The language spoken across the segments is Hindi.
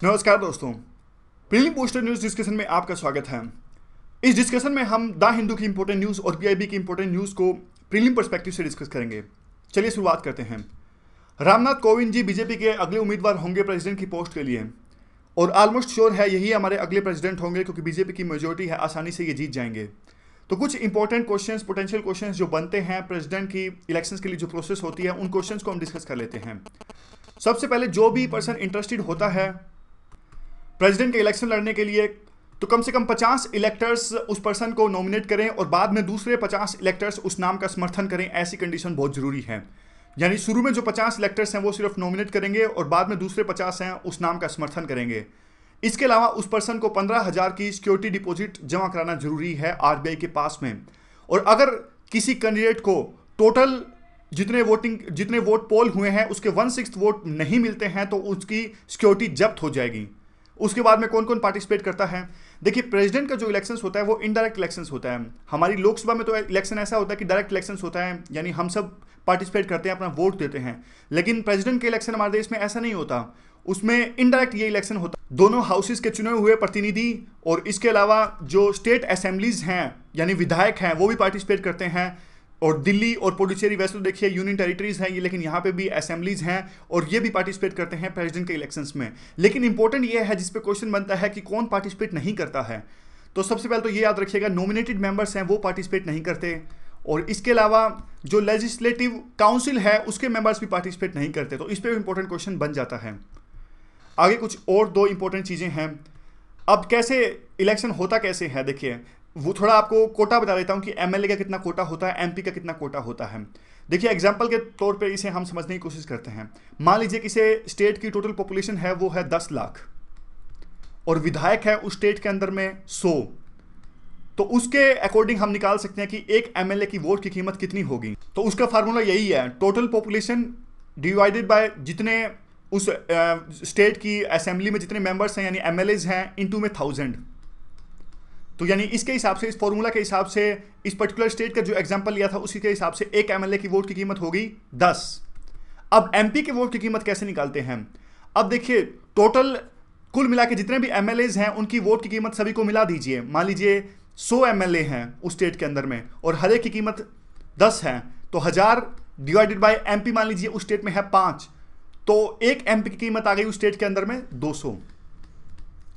नमस्कार दोस्तों, प्रीलिम पोस्टर न्यूज डिस्कशन में आपका स्वागत है। इस डिस्कशन में हम द हिंदू की इंपॉर्टेंट न्यूज और पीआईबी की इंपॉर्टेंट न्यूज को प्रीलिम पर्सपेक्टिव से डिस्कस करेंगे। चलिए शुरुआत करते हैं। रामनाथ कोविंद जी बीजेपी के अगले उम्मीदवार होंगे प्रेसिडेंट की पोस्ट के लिए, और ऑलमोस्ट श्योर है यही हमारे अगले प्रेसिडेंट होंगे, क्योंकि बीजेपी की मेजोरिटी है, आसानी से ये जीत जाएंगे। तो कुछ इंपॉर्टेंट क्वेश्चंस, पोटेंशियल क्वेश्चंस जो बनते हैं प्रेसिडेंट की इलेक्शंस के लिए, जो प्रोसेस होती है, उन क्वेश्चंस को हम डिस्कस कर लेते हैं। सबसे पहले जो भी पर्सन इंटरेस्टेड होता है प्रेसिडेंट के इलेक्शन लड़ने के लिए, तो कम से कम 50 इलेक्टर्स उस पर्सन को नॉमिनेट करें और बाद में दूसरे 50 इलेक्टर्स उस नाम का समर्थन करें। ऐसी कंडीशन बहुत जरूरी है। यानी शुरू में जो 50 इलेक्टर्स हैं वो सिर्फ नॉमिनेट करेंगे और बाद में दूसरे 50 हैं उस नाम का समर्थन करेंगे। इसके अलावा उस पर्सन को 15,000 की सिक्योरिटी डिपॉजिट जमा कराना जरूरी है आरबीआई के पास में। और अगर किसी कैंडिडेट को टोटल जितने वोट पोल हुए हैं उसके 1/6 वोट नहीं मिलते हैं तो उसकी सिक्योरिटी जब्त हो जाएगी। उसके बाद में कौन कौन पार्टिसिपेट करता है? देखिए, प्रेसिडेंट का जो इलेक्शंस होता है वो इनडायरेक्ट इलेक्शंस होता है। हमारी लोकसभा में तो इलेक्शन ऐसा होता है कि डायरेक्ट इलेक्शंस होता है, यानी हम सब पार्टिसिपेट करते हैं, अपना वोट देते हैं। लेकिन प्रेसिडेंट के इलेक्शन हमारे देश में ऐसा नहीं होता, उसमें इनडायरेक्ट ये इलेक्शन होता है। दोनों हाउसेस के चुने हुए प्रतिनिधि और इसके अलावा जो स्टेट असेंबलीज हैं यानी विधायक हैं वो भी पार्टिसिपेट करते हैं। और दिल्ली और पुडुचेरी, वैसे तो देखिए यूनियन टेरिटरीज हैं ये, लेकिन यहाँ पे भी असेंबलीज हैं और ये भी पार्टिसिपेट करते हैं प्रेसिडेंट के इलेक्शंस में। लेकिन इंपॉर्टेंट ये है, जिस पे क्वेश्चन बनता है कि कौन पार्टिसिपेट नहीं करता है, तो सबसे पहले तो ये याद रखिएगा, नॉमिनेटेड मेंबर्स हैं वो पार्टिसिपेट नहीं करते। और इसके अलावा जो लेजिस्लेटिव काउंसिल है उसके मेंबर्स भी पार्टिसिपेट नहीं करते। तो इस पर इंपॉर्टेंट क्वेश्चन बन जाता है। आगे कुछ और दो इंपॉर्टेंट चीज़ें हैं। अब कैसे इलेक्शन होता कैसे है, देखिए वो थोड़ा आपको कोटा बता देता हूं कि एमएलए का कितना कोटा होता है, एमपी का कितना कोटा होता है। देखिए एग्जांपल के तौर पे इसे हम समझने की कोशिश करते हैं। मान लीजिए किसी स्टेट की टोटल पॉपुलेशन है वो है 10 लाख और विधायक है उस स्टेट के अंदर में 100, तो उसके अकॉर्डिंग हम निकाल सकते हैं कि एक एमएलए की वोट की कीमत कितनी होगी। तो उसका फार्मूला यही है, टोटल पॉपुलेशन डिवाइडेड बाय जितने उस स्टेट की असेंबली में जितने मेंबर्स हैं यानी एमएलएज हैं इनटू में 1000। तो यानी इसके हिसाब से, इस फॉर्मूला के हिसाब से, इस पर्टिकुलर स्टेट का जो एग्जांपल लिया था उसी के हिसाब से एक एमएलए की वोट की कीमत होगी 10। अब एमपी के वोट की कीमत कैसे निकालते हैं? अब देखिए टोटल कुल मिला के जितने भी एमएलएज हैं उनकी वोट की कीमत सभी को मिला दीजिए। मान लीजिए 100 एमएलए हैं उस स्टेट के अंदर में और हर एक की कीमत 10 है, तो 1000 डिवाइडेड बाय एमपी मान लीजिए उस स्टेट में है 5, तो एक एमपी की कीमत आ गई उस स्टेट के अंदर में 200।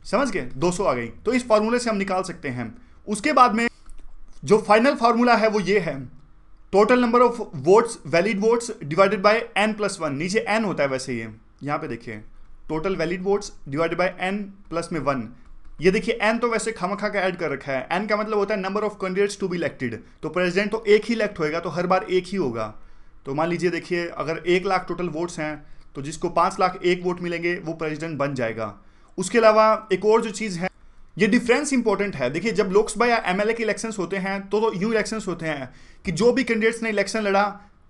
समझ गए? 200 आ गई। तो इस फार्मूले से हम निकाल सकते हैं। उसके बाद में जो फाइनल फार्मूला है वो ये है, total number of votes, valid votes divided by n+1। नीचे n होता है वैसे, ये यहाँ पे देखिए total valid votes divided by n+1। ये देखिए n तो वैसे खामखा का ऐड कर रखा है। n का मतलब होता है number of candidates to be elected. तो प्रेसिडेंट तो एक ही इलेक्ट होएगा, तो हर बार एक ही होगा। तो मान लीजिए देखिए अगर 1 लाख टोटल वोट्स हैं तो जिसको 5 लाख एक वोट मिलेंगे वो प्रेसिडेंट बन जाएगा। उसके अलावा एक और जो चीज़ है, ये डिफरेंस इंपॉर्टेंट है। देखिए जब लोकसभा या एमएलए के इलेक्शंस होते हैं तो यूं इलेक्शंस होते हैं कि जो भी कैंडिडेट्स ने इलेक्शन लड़ा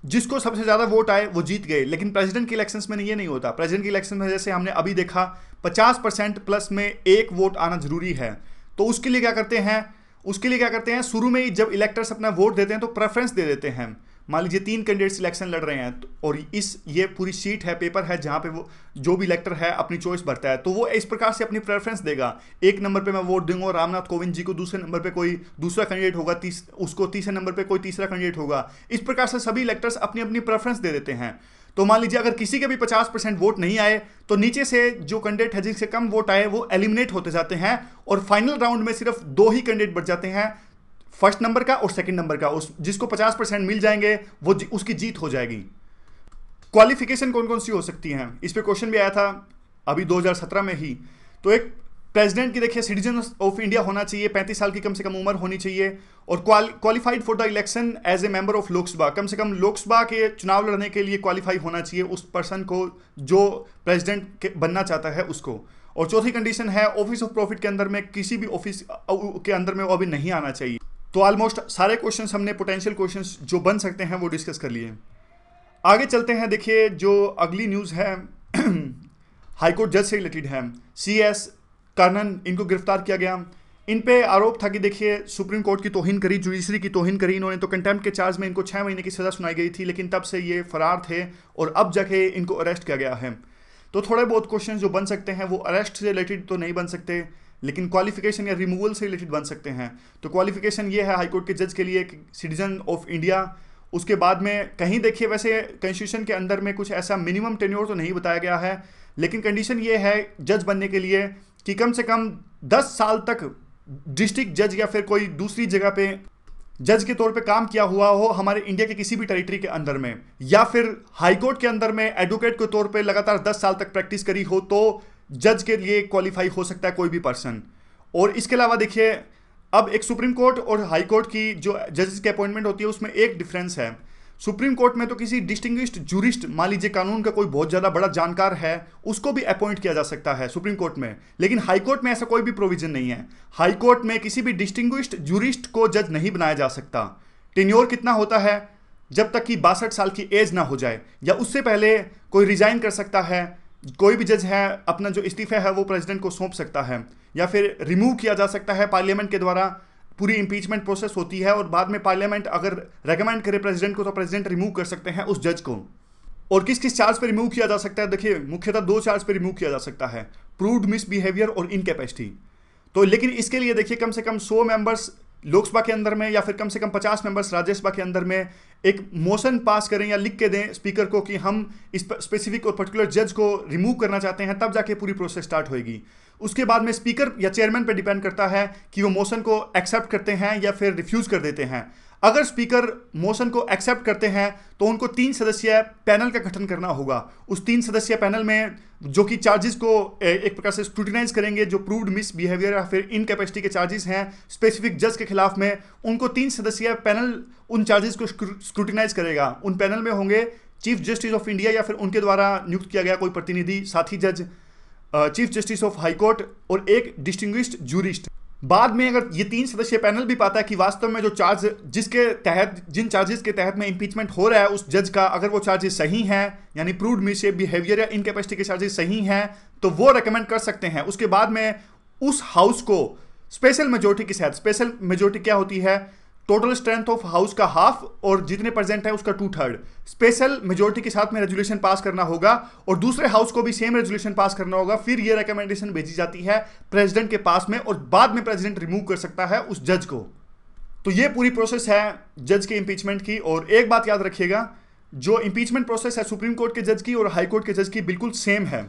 जिसको सबसे ज़्यादा वोट आए वो जीत गए। लेकिन प्रेसिडेंट के इलेक्शंस में ये नहीं होता। प्रेसिडेंट के इलेक्शन में जैसे हमने अभी देखा 50% प्लस में एक वोट आना जरूरी है। तो उसके लिए क्या करते हैं, शुरू में ही जब इलेक्टर्स अपना वोट देते हैं तो प्रेफरेंस दे देते हैं। मान लीजिए 3 कैंडिडेट्स इलेक्शन लड़ रहे हैं और ये पूरी शीट है, पेपर है, जहां पे वो जो भी इलेक्टर है अपनी चॉइस भरता है, तो वो इस प्रकार से अपनी प्रेफरेंस देगा। 1 नंबर पे मैं वोट दूंगा रामनाथ कोविंद जी को, दूसरे नंबर पे कोई दूसरा कैंडिडेट होगा, उसको तीसरे नंबर पे कोई तीसरा कैंडिडेट होगा। इस प्रकार से सभी इलेक्टर्स अपनी अपनी प्रेफरेंस दे देते हैं। तो मान लीजिए अगर किसी के भी 50% वोट नहीं आए तो नीचे से जो कैंडिडेट है जिससे कम वोट आए वो एलिमिनेट होते जाते हैं और फाइनल राउंड में सिर्फ 2 ही कैंडिडेट बच जाते हैं, फर्स्ट नंबर का और सेकंड नंबर का। उस जिसको 50% मिल जाएंगे वो उसकी जीत हो जाएगी। क्वालिफिकेशन कौन कौन सी हो सकती हैं, इस पे क्वेश्चन भी आया था अभी 2017 में ही। तो एक प्रेसिडेंट की देखिए सिटीजन ऑफ इंडिया होना चाहिए, 35 साल की कम से कम उम्र होनी चाहिए और qualified for the election as a member of Lok Sabha. कम से कम लोकसभा के चुनाव लड़ने के लिए क्वालिफाई होना चाहिए उस पर्सन को जो प्रेसिडेंट बनना चाहता है उसको। और चौथी कंडीशन है ऑफिस ऑफ प्रॉफिट के अंदर में किसी भी ऑफिस के अंदर में वो अभी नहीं आना चाहिए। तो ऑलमोस्ट सारे क्वेश्चंस हमने पोटेंशियल क्वेश्चंस जो बन सकते हैं वो डिस्कस कर लिए। आगे चलते हैं। देखिए जो अगली न्यूज़ है हाईकोर्ट जज से रिलेटेड है। CS कर्णन, इनको गिरफ्तार किया गया। इन पे आरोप था कि देखिए सुप्रीम कोर्ट की तौहीन करी, जुडिशरी की तौहीन करी इन्होंने। तो कंटेम्प्ट के चार्ज में इनको 6 महीने की सज़ा सुनाई गई थी, लेकिन तब से ये फरार थे और अब जाके इनको अरेस्ट किया गया है। तो थोड़े बहुत क्वेश्चन जो बन सकते हैं वो अरेस्ट से रिलेटेड तो नहीं बन सकते, लेकिन क्वालिफिकेशन या रिमूवल से रिलेटेड बन सकते हैं। तो क्वालिफिकेशन ये है हाईकोर्ट के जज के लिए एक सिटीजन ऑफ इंडिया। उसके बाद में कहीं देखिए वैसे कॉन्स्टिट्यूशन के अंदर में कुछ ऐसा मिनिमम टेन्योर तो नहीं बताया गया है, लेकिन कंडीशन ये है जज बनने के लिए कि कम से कम 10 साल तक डिस्ट्रिक्ट जज या फिर कोई दूसरी जगह पे जज के तौर पे काम किया हुआ हो हमारे इंडिया के किसी भी टेरिटरी के अंदर में, या फिर हाईकोर्ट के अंदर में एडवोकेट के तौर पे लगातार 10 साल तक प्रैक्टिस करी हो, तो जज के लिए क्वालिफाई हो सकता है कोई भी पर्सन। और इसके अलावा देखिए अब एक सुप्रीम कोर्ट और हाई कोर्ट की जो जजेस की अपॉइंटमेंट होती है उसमें एक डिफरेंस है। सुप्रीम कोर्ट में तो किसी डिस्टिंग्विश्ड जूरिस्ट, मान लीजिए कानून का कोई बहुत ज़्यादा बड़ा जानकार है, उसको भी अपॉइंट किया जा सकता है सुप्रीम कोर्ट में, लेकिन हाई कोर्ट में ऐसा कोई भी प्रोविजन नहीं है। हाई कोर्ट में किसी भी डिस्टिंग्विश्ड जूरिस्ट को जज नहीं बनाया जा सकता। टेन्योर कितना होता है? जब तक कि 62 साल की एज ना हो जाए, या उससे पहले कोई रिजाइन कर सकता है। कोई भी जज है अपना जो इस्तीफा है वो प्रेसिडेंट को सौंप सकता है, या फिर रिमूव किया जा सकता है पार्लियामेंट के द्वारा। पूरी इंपीचमेंट प्रोसेस होती है और बाद में पार्लियामेंट अगर रेकमेंड करे प्रेसिडेंट को तो प्रेसिडेंट रिमूव कर सकते हैं उस जज को। और किस किस चार्ज पे रिमूव किया जा सकता है? देखिए मुख्यतः 2 चार्ज पे रिमूव किया जा सकता है, प्रूव्ड मिसबिहेवियर और इनकैपेसिटी। तो लेकिन इसके लिए देखिए कम से कम 100 मेंबर्स लोकसभा के अंदर में या फिर कम से कम 50 मेंबर्स राज्यसभा के अंदर में एक मोशन पास करें या लिख के दें स्पीकर को कि हम इस स्पेसिफिक और पर्टिकुलर जज को रिमूव करना चाहते हैं, तब जाके पूरी प्रोसेस स्टार्ट होगी। उसके बाद में स्पीकर या चेयरमैन पे डिपेंड करता है कि वो मोशन को एक्सेप्ट करते हैं या फिर रिफ्यूज कर देते हैं। अगर स्पीकर मोशन को एक्सेप्ट करते हैं तो उनको 3 सदस्यीय पैनल का गठन करना होगा। उस 3 सदस्यीय पैनल में जो कि चार्जेस को एक प्रकार से स्क्रूटिनाइज करेंगे, जो प्रूव्ड मिसबिहेवियर या फिर इनकैपेसिटी के चार्जेस हैं स्पेसिफिक जज के खिलाफ में, उनको 3 सदस्यीय पैनल उन चार्जेस को स्क्रूटिनाइज करेगा। उन पैनल में होंगे चीफ जस्टिस ऑफ इंडिया या फिर उनके द्वारा नियुक्त किया गया कोई प्रतिनिधि, साथी जज, chief justice of high court और एक डिस्टिंग्विश्ड जूरिस्ट। बाद में अगर ये 3 सदस्यीय पैनल भी पाता है कि वास्तव में जो चार्ज जिन चार्जेस के तहत में इंपीचमेंट हो रहा है उस जज का, अगर वो चार्जेस सही हैं, यानी प्रूव्ड मिसबिहेवियर या इनकैपेसिटी के चार्जेस सही हैं, तो वो रेकमेंड कर सकते हैं। उसके बाद में उस हाउस को स्पेशल मेजोरिटी के साथ, स्पेशल मेजोरिटी क्या होती है? टोटल स्ट्रेंथ ऑफ हाउस का हाफ और जितने प्रेजेंट है उसका 2/3 स्पेशल मेजोरिटी के साथ में रेजोल्यूशन पास करना होगा, और दूसरे हाउस को भी सेम रेजोल्यूशन पास करना होगा। फिर ये रिकमेंडेशन भेजी जाती है प्रेसिडेंट के पास में, और बाद में प्रेसिडेंट रिमूव कर सकता है उस जज को। तो ये पूरी प्रोसेस है जज के इंपीचमेंट की। और एक बात याद रखिएगा, जो इंपीचमेंट प्रोसेस है सुप्रीम कोर्ट के जज की और हाई कोर्ट के जज की बिल्कुल सेम है।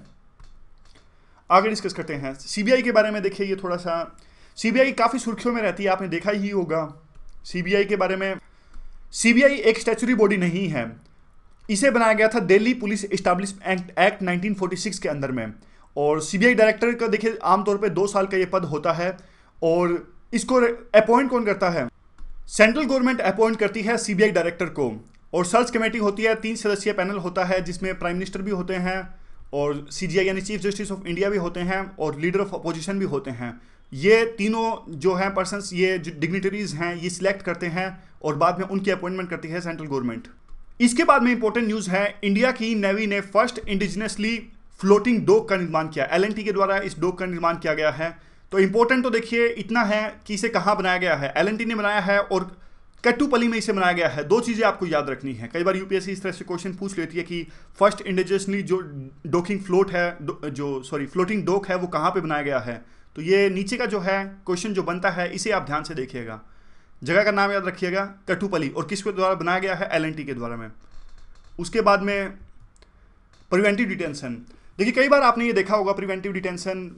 आगे डिस्कस करते हैं सीबीआई के बारे में। देखिए ये थोड़ा सा सीबीआई काफ़ी सुर्खियों में रहती है, आपने देखा ही होगा सीबीआई के बारे में। सीबीआई एक स्टैच्यूटरी बॉडी नहीं है, इसे बनाया गया था दिल्ली पुलिस एस्टैब्लिशमेंट एक्ट 1946 के अंदर में। और सीबीआई डायरेक्टर का देखिए आमतौर पे 2 साल का ये पद होता है, और इसको अपॉइंट कौन करता है? सेंट्रल गवर्नमेंट अपॉइंट करती है सीबीआई डायरेक्टर को। और सर्च कमेटी होती है, 3 सदस्यीय पैनल होता है जिसमें प्राइम मिनिस्टर भी होते हैं और सीजीआई यानी चीफ जस्टिस ऑफ इंडिया भी होते हैं और लीडर ऑफ अपोजिशन भी होते हैं। ये तीनों जो हैं पर्सन्स, ये जो डिग्निटरीज हैं, ये सिलेक्ट करते हैं और बाद में उनकी अपॉइंटमेंट करती है सेंट्रल गवर्नमेंट। इसके बाद में इंपॉर्टेंट न्यूज़ है, इंडिया की नेवी ने फर्स्ट इंडिजिनसली फ्लोटिंग डॉक का निर्माण किया। एलएनटी के द्वारा इस डॉक का निर्माण किया गया है। तो इंपॉर्टेंट तो देखिए इतना है कि इसे कहाँ बनाया गया है। एलएनटी ने बनाया है और कट्टुपल्ली में इसे बनाया गया है। 2 चीज़ें आपको याद रखनी है। कई बार यूपीएससी इस तरह से क्वेश्चन पूछ लेती है कि फर्स्ट इंडिजिनसली जो डॉकिंग फ्लोट है, फ्लोटिंग डॉक है, वो कहाँ पे बनाया गया है। तो ये नीचे का जो है क्वेश्चन जो बनता है, इसे आप ध्यान से देखिएगा। जगह का नाम याद रखिएगा, कट्टुपल्ली, और किसके द्वारा बनाया गया है? एलएनटी के द्वारा में। उसके बाद में प्रिवेंटिव डिटेंशन। देखिए कई बार आपने ये देखा होगा प्रिवेंटिव डिटेंशन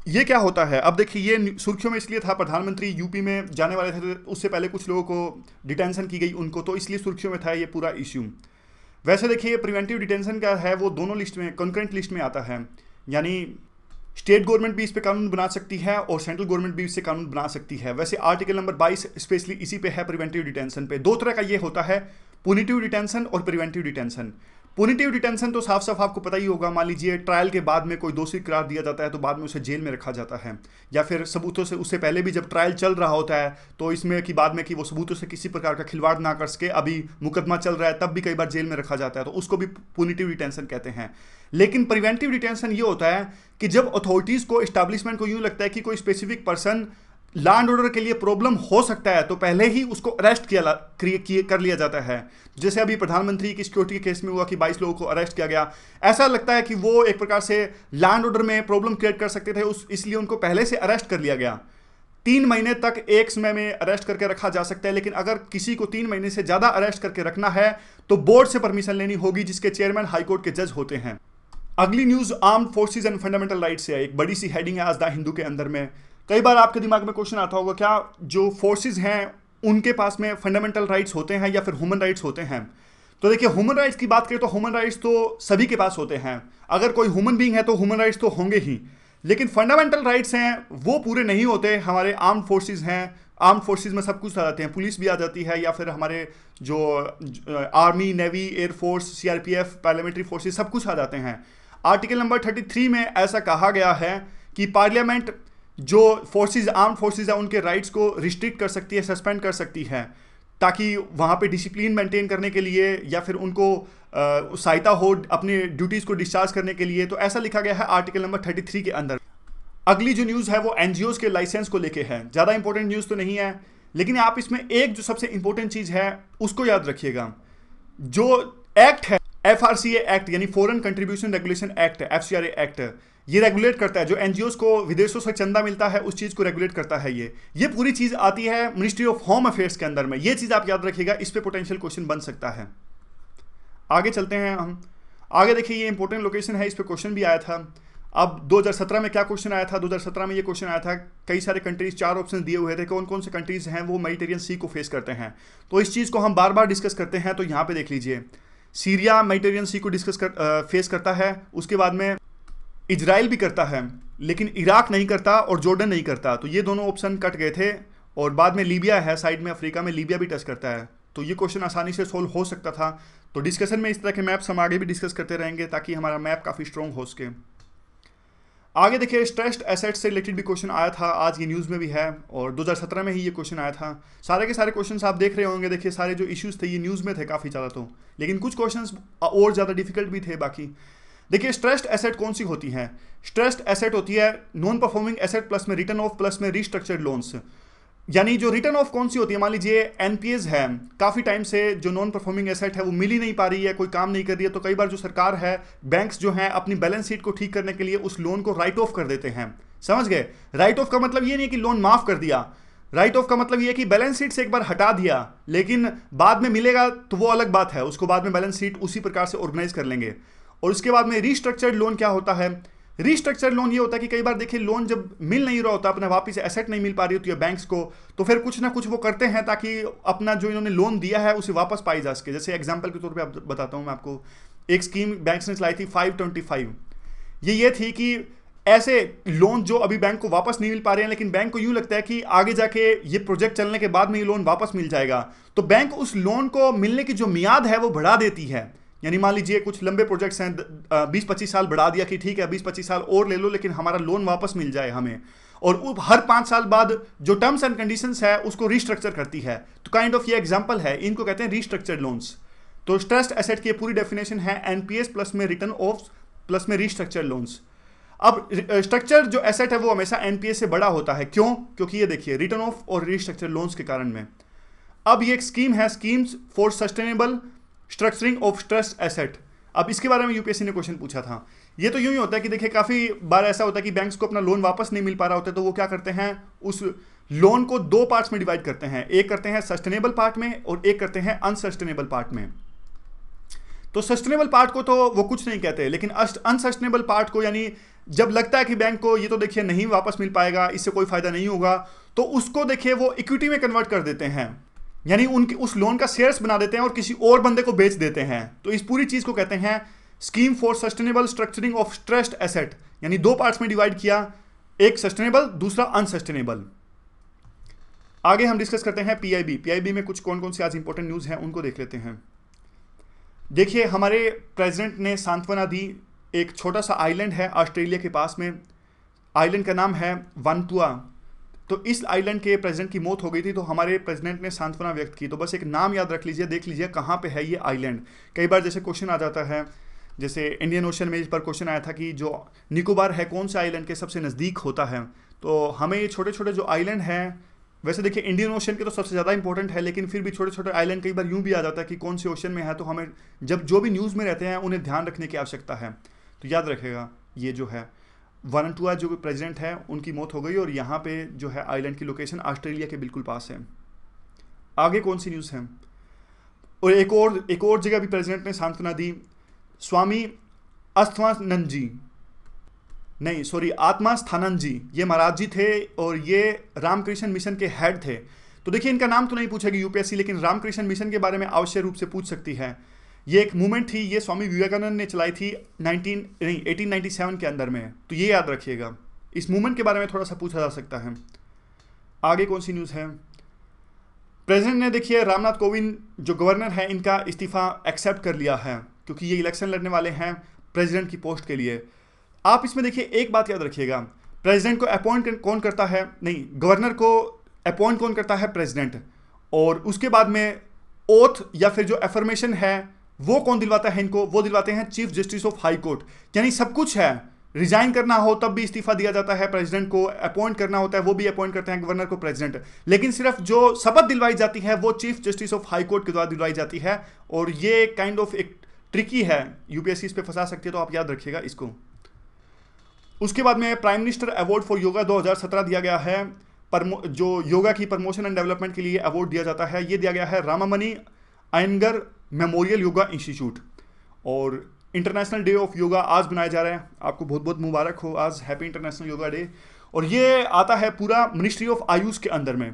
ये क्या होता है। अब देखिए ये सुर्खियों में इसलिए था, प्रधानमंत्री यूपी में जाने वाले थे, तो उससे पहले कुछ लोगों को डिटेंशन की गई उनको, तो इसलिए सुर्खियों में था ये पूरा इश्यू। वैसे देखिए प्रिवेंटिव डिटेंशन का है वो दोनों लिस्ट में, कंकरेंट लिस्ट में आता है, यानी स्टेट गवर्नमेंट भी इस पे कानून बना सकती है और सेंट्रल गवर्नमेंट भी इससे कानून बना सकती है। वैसे आर्टिकल नंबर 22 स्पेशली इसी पे है, प्रिवेंटिव डिटेंशन पे। 2 तरह का ये होता है, पुनिटिव डिटेंशन और प्रिवेंटिव डिटेंशन। पुनिटिव डिटेंशन तो साफ साफ आपको पता ही होगा, मान लीजिए ट्रायल के बाद में कोई दोषी करार दिया जाता है तो बाद में उसे जेल में रखा जाता है, या फिर सबूतों से उससे पहले भी जब ट्रायल चल रहा होता है तो इसमें कि बाद में कि वो सबूतों से किसी प्रकार का खिलवाड़ ना कर सके, अभी मुकदमा चल रहा है तब भी कई बार जेल में रखा जाता है, तो उसको भी पुनिटिव डिटेंशन कहते हैं। लेकिन प्रिवेंटिव डिटेंशन ये होता है कि जब अथॉरिटीज़ को, एस्टैब्लिशमेंट को यूँ लगता है कि कोई specific person law and order के लिए प्रॉब्लम हो सकता है तो पहले ही उसको अरेस्ट कर लिया जाता है। जैसे अभी प्रधानमंत्री की सिक्योरिटी के केस में हुआ कि 22 लोगों को अरेस्ट किया गया। ऐसा लगता है कि वो एक प्रकार से लॉ एंड ऑर्डर में प्रॉब्लम क्रिएट कर सकते थे, इसलिए उनको पहले से अरेस्ट कर लिया गया। 3 महीने तक एक समय में अरेस्ट करके रखा जा सकता है, लेकिन अगर किसी को 3 महीने से ज़्यादा अरेस्ट करके रखना है तो बोर्ड से परमिशन लेनी होगी, जिसके चेयरमैन हाईकोर्ट के जज होते हैं। अगली news armed forces and fundamental rights है। एक बड़ी सी हेडिंग है आज द हिंदू के अंदर में। कई बार आपके दिमाग में क्वेश्चन आता होगा, क्या जो फोर्सेज हैं उनके पास में फंडामेंटल राइट्स होते हैं या फिर ह्यूमन राइट्स होते हैं? तो देखिए, ह्यूमन राइट्स की बात करें तो ह्यूमन राइट्स तो सभी के पास होते हैं। अगर कोई ह्यूमन बीइंग है तो ह्यूमन राइट्स तो होंगे ही, लेकिन फंडामेंटल राइट्स हैं वो पूरे नहीं होते। हमारे आर्म्ड फोर्सेज हैं, आर्म्ड फोर्सेज में सब कुछ आ जाते हैं, पुलिस भी आ जाती है, या फिर हमारे जो army, navy, air force, CRPF, parliamentary forces, सब कुछ आ जाते हैं। आर्टिकल नंबर 33 में ऐसा कहा गया है कि पार्लियामेंट जो फोर्सेज, आर्म्ड फोर्सेज है, उनके राइट्स को रिस्ट्रिक्ट कर सकती है, सस्पेंड कर सकती है, ताकि वहाँ पे डिसिप्लिन मेंटेन करने के लिए या फिर उनको सहायता हो अपने ड्यूटीज़ को डिस्चार्ज करने के लिए। तो ऐसा लिखा गया है आर्टिकल नंबर 33 के अंदर। अगली जो न्यूज़ है वो एनजीओज़ के लाइसेंस को लेके है। ज़्यादा इंपॉर्टेंट न्यूज़ तो नहीं है, लेकिन आप इसमें एक जो सबसे इंपॉर्टेंट चीज़ है उसको याद रखिएगा। जो एक्ट है FRCA एक्ट, यानी foreign contribution regulation act, FCRA act, ये रेगुलेट करता है जो एनजीओज़ को विदेशों से चंदा मिलता है, उस चीज़ को रेगुलेट करता है। ये पूरी चीज़ आती है मिनिस्ट्री ऑफ होम अफेयर्स के अंदर में। ये चीज़ आप याद रखिएगा, इस पर पोटेंशियल क्वेश्चन बन सकता है। आगे चलते हैं हम। आगे देखिए, ये इंपॉर्टेंट लोकेशन है, इस पर क्वेश्चन भी आया था। अब 2017 में क्या क्वेश्चन आया था? 2017 में ये क्वेश्चन आया था, कई सारे कंट्रीज, 4 ऑप्शन दिए हुए थे, कौन कौन से कंट्रीज हैं वो मेडिटेरियन सी को फेस करते हैं। तो इस चीज़ को हम बार बार डिस्कस करते हैं। तो यहाँ पे देख लीजिए, सीरिया मेडिटेरियन सी को फेस करता है, उसके बाद में इजराइल भी करता है, लेकिन इराक नहीं करता और जॉर्डन नहीं करता। तो ये दोनों ऑप्शन कट गए थे। और बाद में लीबिया है साइड में, अफ्रीका में लीबिया भी टच करता है। तो ये क्वेश्चन आसानी से सोल्व हो सकता था। तो डिस्कशन में इस तरह के मैप्स हम आगे भी डिस्कस करते रहेंगे ताकि हमारा मैप काफ़ी स्ट्रॉन्ग हो सके। आगे देखिए, स्ट्रेस्ड एसेट से रिलेटेड भी क्वेश्चन आया था, आज ये न्यूज़ में भी है, और 2017 में ही ये क्वेश्चन आया था। सारे के सारे क्वेश्चंस आप देख रहे होंगे। देखिए, सारे जो इश्यूज थे ये न्यूज़ में थे काफ़ी ज़्यादा, तो लेकिन कुछ क्वेश्चंस और ज़्यादा डिफिकल्ट भी थे बाकी। देखिए, स्ट्रेस्ड एसेट कौन सी होती है? स्ट्रेस्ड एसेट होती है नॉन परफॉर्मिंग एसेट प्लस में रिटर्न ऑफ प्लस में रिस्ट्रक्चर्ड लोन्स। यानी जो रिटर्न ऑफ कौन सी होती है, मान लीजिए एनपीएस है, काफ़ी टाइम से जो नॉन परफॉर्मिंग एसेट है वो मिल ही नहीं पा रही है, कोई काम नहीं कर रही है, तो कई बार जो सरकार है, बैंक्स जो हैं, अपनी बैलेंस शीट को ठीक करने के लिए उस लोन को राइट ऑफ कर देते हैं। समझ गए? राइट ऑफ का मतलब ये नहीं कि लोन माफ कर दिया, राइट ऑफ का मतलब ये कि बैलेंस शीट से एक बार हटा दिया, लेकिन बाद में मिलेगा तो वो अलग बात है, उसको बाद में बैलेंस शीट उसी प्रकार से ऑर्गेनाइज कर लेंगे। और उसके बाद में रिस्ट्रक्चर्ड लोन क्या होता है? रिस्ट्रक्चर्ड लोन ये होता है कि कई बार देखिए लोन जब मिल नहीं रहा होता, अपना वापस एसेट नहीं मिल पा रही होती है बैंक्स को, तो फिर कुछ ना कुछ वो करते हैं ताकि अपना जो इन्होंने लोन दिया है उसे वापस पाई जा सके। जैसे एग्जांपल के तौर पे आप बताता हूँ मैं आपको, एक स्कीम बैंक्स ने चलाई थी 525। ये थी कि ऐसे लोन जो अभी बैंक को वापस नहीं मिल पा रहे हैं, लेकिन बैंक को यूं लगता है कि आगे जाके ये प्रोजेक्ट चलने के बाद में ये लोन वापस मिल जाएगा, तो बैंक उस लोन को मिलने की जो मियाद है वो बढ़ा देती है। यानी मान लीजिए कुछ लंबे प्रोजेक्ट्स हैं, 20-25 साल बढ़ा दिया कि ठीक है 20-25 साल और ले लो, लेकिन हमारा लोन वापस मिल जाए हमें। और हर 5 साल बाद जो टर्म्स एंड कंडीशंस है उसको रिस्ट्रक्चर करती है। तो काइंड ऑफ ये एग्जांपल है, इनको कहते हैं रिस्ट्रक्चर्ड लोन्स। तो स्ट्रेस्ड एसेट की पूरी डेफिनेशन है एनपीएस प्लस में रिटर्न ऑफ प्लस में रिस्ट्रक्चर्ड लोन्स। अब स्ट्रक्चर जो एसेट है वो हमेशा एनपीएस से बड़ा होता है। क्यों? क्योंकि ये देखिए रिटर्न ऑफ और रिस्ट्रक्चर्ड लोन्स के कारण में। अब ये एक स्कीम है, schemes for sustainable structuring of stressed asset. अब इसके बारे में यूपीएससी ने क्वेश्चन पूछा था। ये तो यूं ही होता है कि देखिए काफ़ी बार ऐसा होता है कि बैंक्स को अपना लोन वापस नहीं मिल पा रहा होता है, तो वो क्या करते हैं, उस लोन को 2 पार्ट्स में डिवाइड करते हैं। एक करते हैं सस्टेनेबल पार्ट में और एक करते हैं अनसस्टेनेबल पार्ट में। तो सस्टेनेबल पार्ट को तो वो कुछ नहीं कहते, लेकिन अनसस्टेनेबल पार्ट को, यानी जब लगता है कि बैंक को ये तो देखिए नहीं वापस मिल पाएगा, इससे कोई फायदा नहीं होगा, तो उसको देखिए वो इक्विटी में कन्वर्ट कर देते हैं, यानी उनके उस लोन का शेयर्स बना देते हैं और किसी और बंदे को बेच देते हैं। तो इस पूरी चीज को कहते हैं scheme for sustainable structuring of stressed asset, यानी 2 पार्ट्स में डिवाइड किया, एक सस्टेनेबल दूसरा अनसस्टेनेबल। आगे हम डिस्कस करते हैं पीआईबी में कुछ कौन कौन सी आज इंपॉर्टेंट न्यूज है उनको देख लेते हैं। देखिए, हमारे प्रेसिडेंट ने सांत्वना दी। एक छोटा सा आइलैंड है ऑस्ट्रेलिया के पास में, आइलैंड का नाम है वानुतुआ। तो इस आइलैंड के प्रेसिडेंट की मौत हो गई थी, तो हमारे प्रेसिडेंट ने सांत्वना व्यक्त की। तो बस एक नाम याद रख लीजिए, देख लीजिए कहाँ पे है ये आइलैंड। कई बार जैसे क्वेश्चन आ जाता है, जैसे इंडियन ओशन में इस पर क्वेश्चन आया था कि जो निकोबार है कौन से आइलैंड के सबसे नज़दीक होता है, तो हमें ये छोटे छोटे जो आइलैंड हैं, वैसे देखिए इंडियन ओशन के तो सबसे ज़्यादा इंपॉर्टेंट है, लेकिन फिर भी छोटे छोटे आइलैंड कई बार यूं भी आ जाता है कि कौन से ओशन में है, तो हमें जब जो भी न्यूज़ में रहते हैं उन्हें ध्यान रखने की आवश्यकता है। तो याद रखेगा ये जो है वानंटुआ जो प्रेसिडेंट है उनकी मौत हो गई, और यहाँ पे जो है आइलैंड की लोकेशन ऑस्ट्रेलिया के बिल्कुल पास है। आगे कौन सी न्यूज़ है? और एक और जगह भी प्रेसिडेंट ने सांत्वना दी। स्वामी अस्थानंद जी, नहीं सॉरी, आत्मा स्थानंद जी, ये महाराज जी थे और ये रामकृष्ण मिशन के हेड थे। तो देखिए इनका नाम तो नहीं पूछेगी यूपीएससी, लेकिन रामकृष्ण मिशन के बारे में आवश्यक रूप से पूछ सकती है। ये एक मूवमेंट थी, ये स्वामी विवेकानंद ने चलाई थी 1897 के अंदर में, तो ये याद रखिएगा। इस मूवमेंट के बारे में थोड़ा सा पूछा जा सकता है। आगे कौन सी न्यूज़ है? प्रेसिडेंट ने देखिए रामनाथ कोविंद जो गवर्नर है इनका इस्तीफा एक्सेप्ट कर लिया है, क्योंकि ये इलेक्शन लड़ने वाले हैं प्रेसिडेंट की पोस्ट के लिए। आप इसमें देखिए एक बात याद रखिएगा, प्रेसिडेंट को अपॉइंट कौन करता है, नहीं, गवर्नर को अपॉइंट कौन करता है? प्रेसिडेंट। और उसके बाद में ओथ या फिर जो एफर्मेशन है वो कौन दिलवाता है इनको? वो दिलवाते हैं chief justice of high court. यानी सब कुछ है, रिजाइन करना हो तब भी इस्तीफा दिया जाता है प्रेसिडेंट को, अपॉइंट करना होता है वो भी अपॉइंट करते हैं गवर्नर को प्रेसिडेंट, लेकिन सिर्फ जो शपथ दिलवाई जाती है वो chief justice of high court के द्वारा दिलवाई जाती है। और ये काइंड ऑफ एक ट्रिकी है, यूपीएससी इस पे फंसा सकती है, तो आप याद रखिएगा इसको। उसके बाद में prime minister award for yoga 2017 दिया गया है, जो योगा की प्रमोशन एंड डेवलपमेंट के लिए अवार्ड दिया जाता है, ये दिया गया है रामामणि अयंगर मेमोरियल योगा इंस्टीट्यूट। और इंटरनेशनल डे ऑफ योगा आज बनाया जा रहा है, आपको बहुत बहुत मुबारक हो, आज हैप्पी इंटरनेशनल योगा डे। और ये आता है पूरा मिनिस्ट्री ऑफ आयुष के अंदर में।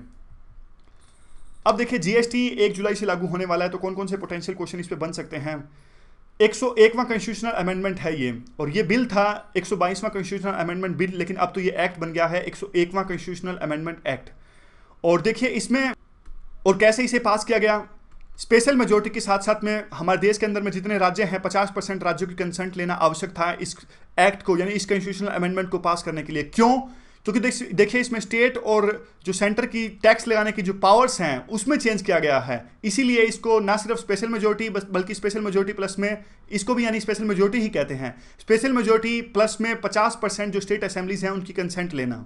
अब देखिए जीएसटी 1 जुलाई से लागू होने वाला है, तो कौन कौन से पोटेंशियल क्वेश्चन इस पे बन सकते हैं? 101वां कॉन्स्टिट्यूशनल अमेंडमेंट है ये, और ये बिल था 122वां कॉन्स्टिट्यूशनल अमेंडमेंट बिल, लेकिन अब तो ये एक्ट बन गया है 101वां कॉन्स्टिट्यूशनल अमेंडमेंट एक्ट। और देखिए इसमें और कैसे इसे पास किया गया, स्पेशल मेजोरिटी के साथ साथ में हमारे देश के अंदर में जितने राज्य हैं 50% राज्यों की कंसेंट लेना आवश्यक था इस एक्ट को, यानी इस कॉन्स्टिट्यूशनल अमेंडमेंट को पास करने के लिए। क्यों? क्योंकि देखिए इसमें स्टेट और जो सेंटर की टैक्स लगाने की जो पावर्स हैं उसमें चेंज किया गया है, इसीलिए इसको ना सिर्फ स्पेशल मेजोरिटी बल्कि स्पेशल मेजोरिटी प्लस में इसको भी यानी स्पेशल मेजोरिटी ही कहते हैं। स्पेशल मेजोरिटी प्लस में 50% जो स्टेट असेंबलीज हैं उनकी कंसेंट लेना।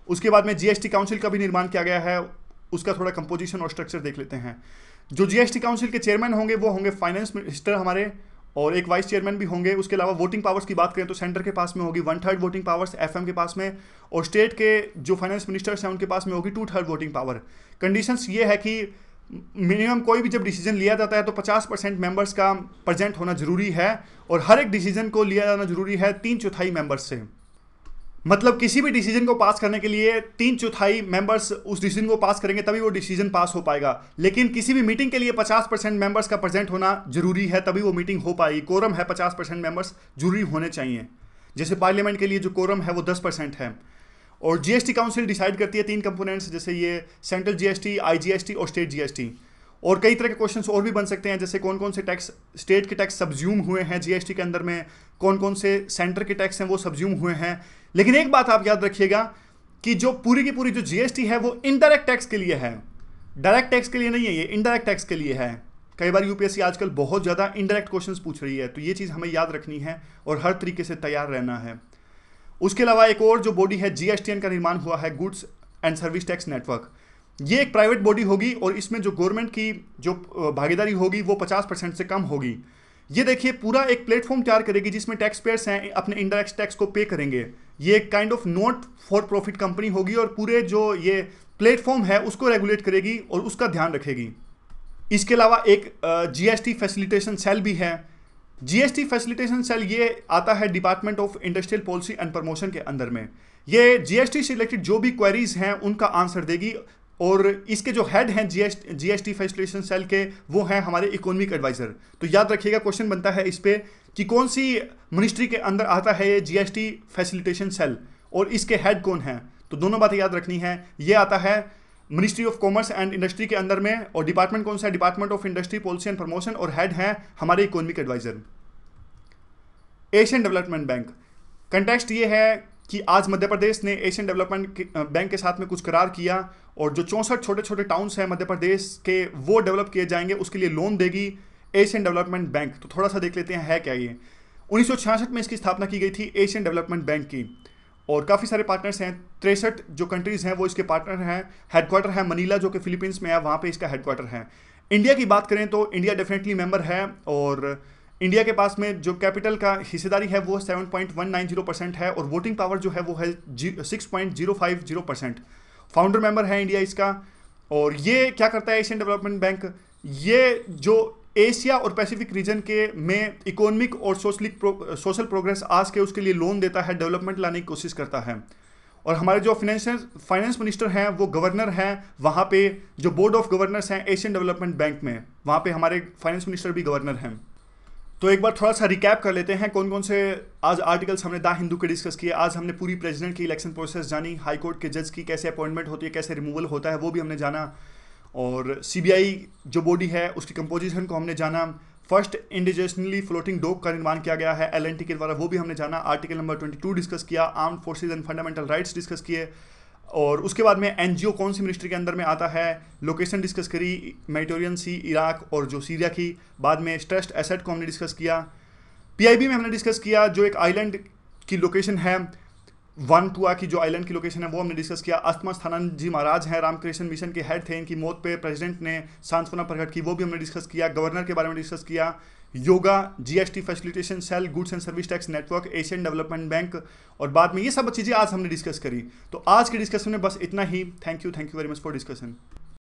उसके बाद में जीएसटी काउंसिल का भी निर्माण किया गया है, उसका थोड़ा कंपोजिशन और स्ट्रक्चर देख लेते हैं। जो जीएसटी काउंसिल के चेयरमैन होंगे वो होंगे फाइनेंस मिनिस्टर हमारे, और एक वाइस चेयरमैन भी होंगे। उसके अलावा वोटिंग पावर्स की बात करें तो सेंटर के पास में होगी 1/3 वोटिंग पावर्स एफएम के पास में, और स्टेट के जो फाइनेंस मिनिस्टर्स हैं उनके पास में होगी 2/3 वोटिंग पावर। कंडीशंस ये है कि मिनिमम कोई भी जब डिसीजन लिया जाता है तो 50% मेंबर्स का प्रेजेंट होना जरूरी है, और हर एक डिसीजन को लिया जाना जरूरी है 3/4 मेंबर्स से। मतलब किसी भी डिसीजन को पास करने के लिए 3/4 मेंबर्स उस डिसीजन को पास करेंगे तभी वो डिसीजन पास हो पाएगा। लेकिन किसी भी मीटिंग के लिए 50% मेंबर्स का प्रेजेंट होना जरूरी है, तभी वो मीटिंग हो पाएगी। कोरम है 50% मेंबर्स जरूरी होने चाहिए। जैसे पार्लियामेंट के लिए जो कोरम है वो 10% है। और जीएसटी काउंसिल डिसाइड करती है 3 कंपोनेंट्स, जैसे ये सेंट्रल जीएसटी, आईजीएसटी और स्टेट जीएसटी। और कई तरह के क्वेश्चंस और भी बन सकते हैं, जैसे कौन कौन से टैक्स स्टेट के टैक्स सब्ज्यूम हुए हैं जीएसटी के अंदर में, कौन कौन से सेंटर के टैक्स हैं वो सब्ज्यूम हुए हैं। लेकिन एक बात आप याद रखिएगा कि जो पूरी की पूरी जो जीएसटी है वो इनडायरेक्ट टैक्स के लिए है, डायरेक्ट टैक्स के लिए नहीं है, ये इनडायरेक्ट टैक्स के लिए है। कई बार यूपीएससी आजकल बहुत ज़्यादा इनडायरेक्ट क्वेश्चंस पूछ रही है, तो ये चीज़ हमें याद रखनी है और हर तरीके से तैयार रहना है। उसके अलावा एक और जो बॉडी है जीएसटीएन का निर्माण हुआ है, goods and service tax network. ये एक प्राइवेट बॉडी होगी और इसमें जो गवर्नमेंट की जो भागीदारी होगी वो 50% से कम होगी। ये देखिए पूरा एक प्लेटफॉर्म तैयार करेगी जिसमें टैक्स पेयर्स हैं अपने इनडायरेक्ट टैक्स को पे करेंगे। ये एक kind of not for profit company होगी और पूरे जो ये प्लेटफॉर्म है उसको रेगुलेट करेगी और उसका ध्यान रखेगी। इसके अलावा एक जीएसटी फैसिलिटेशन सेल भी है। जीएसटी फैसिलिटेशन सेल ये आता है department of industrial policy and promotion के अंदर में। ये जीएसटी से रिलेटेड जो भी क्वेरीज हैं उनका आंसर देगी, और इसके जो हेड हैं जीएसटी फैसिलिटेशन सेल के वो हैं हमारे इकोनॉमिक एडवाइजर। तो याद रखिएगा क्वेश्चन बनता है इस पे कि कौन सी मिनिस्ट्री के अंदर आता है ये जीएसटी फैसिलिटेशन सेल और इसके हेड कौन हैं। तो दोनों बातें याद रखनी है। ये आता है ministry of commerce and industry के अंदर में, और डिपार्टमेंट कौन सा है, department of industry policy and promotion, और हेड हैं हमारे economic adviser. Asian development bank, context ये है कि आज मध्य प्रदेश ने एशियन डेवलपमेंट बैंक के साथ में कुछ करार किया, और जो 64 छोटे छोटे टाउन्स हैं मध्य प्रदेश के वो डेवलप किए जाएंगे, उसके लिए लोन देगी एशियन डेवलपमेंट बैंक। तो थोड़ा सा देख लेते हैं है क्या ये। 1966 में इसकी स्थापना की गई थी एशियन डेवलपमेंट बैंक की, और काफ़ी सारे पार्टनर्स हैं। 63 जो कंट्रीज़ हैं वो इसके पार्टनर हैं। हेडक्वार्टर है मनीला जो कि फिलीपींस में है, वहाँ पे इसका हेडक्वार्टर है। इंडिया की बात करें तो इंडिया डेफिनेटली मेंबर है, और इंडिया के पास में जो कैपिटल का हिस्सेदारी है वो 7.190% है, और वोटिंग पावर जो है वो है 6.050%। फाउंडर मेंबर है इंडिया इसका। और ये क्या करता है एशियन डेवलपमेंट बैंक, ये जो एशिया और पैसिफिक रीजन के में इकोनॉमिक और सोशल प्रोग्रेस आज के उसके लिए लोन देता है, डेवलपमेंट लाने की कोशिश करता है। और हमारे जो फाइनेंस मिनिस्टर हैं वो गवर्नर हैं वहाँ पे, जो बोर्ड ऑफ गवर्नर्स हैं एशियन डेवलपमेंट बैंक में, वहाँ पे हमारे फाइनेंस मिनिस्टर भी गवर्नर हैं। तो एक बार थोड़ा सा रिकैप कर लेते हैं कौन कौन से आज आर्टिकल्स हमने द हिंदू के डिस्कस किए। आज हमने पूरी प्रेसिडेंट की इलेक्शन प्रोसेस जानी, हाई कोर्ट के जज की कैसे अपॉइंटमेंट होती है, कैसे रिमूवल होता है वो भी हमने जाना, और सीबीआई जो बॉडी है उसकी कंपोजिशन को हमने जाना। फर्स्ट इंडिजिनसली फ्लोटिंग डॉक का निर्माण किया गया है एलएनटी के द्वारा, वो भी हमने जाना। आर्टिकल नंबर 22 डिस्कस किया। Armed forces and fundamental rights discuss किए। और उसके बाद में एनजीओ कौन सी मिनिस्ट्री के अंदर में आता है, लोकेशन डिस्कस करी, मेडिटेरियन सी, इराक और जो सीरिया की। बाद में स्ट्रेस्ड एसेट को हमने डिस्कस किया। पीआईबी में हमने डिस्कस किया जो एक आइलैंड की लोकेशन है, वानटुआ की जो आइलैंड की लोकेशन है वो हमने डिस्कस किया। अस्थमास्थानंद जी महाराज हैं, रामकृष्ण मिशन के हेड थे, इनकी मौत पे प्रेसिडेंट ने सांत्वना प्रकट की, वो भी हमने डिस्कस किया। गवर्नर के बारे में डिस्कस किया। Yoga, GST facilitation cell, goods and service tax network, Asian development bank, और बाद में ये सब चीज़ें आज हमने डिस्कस करी। तो आज के डिस्कशन में बस इतना ही। Thank you very much for discussion.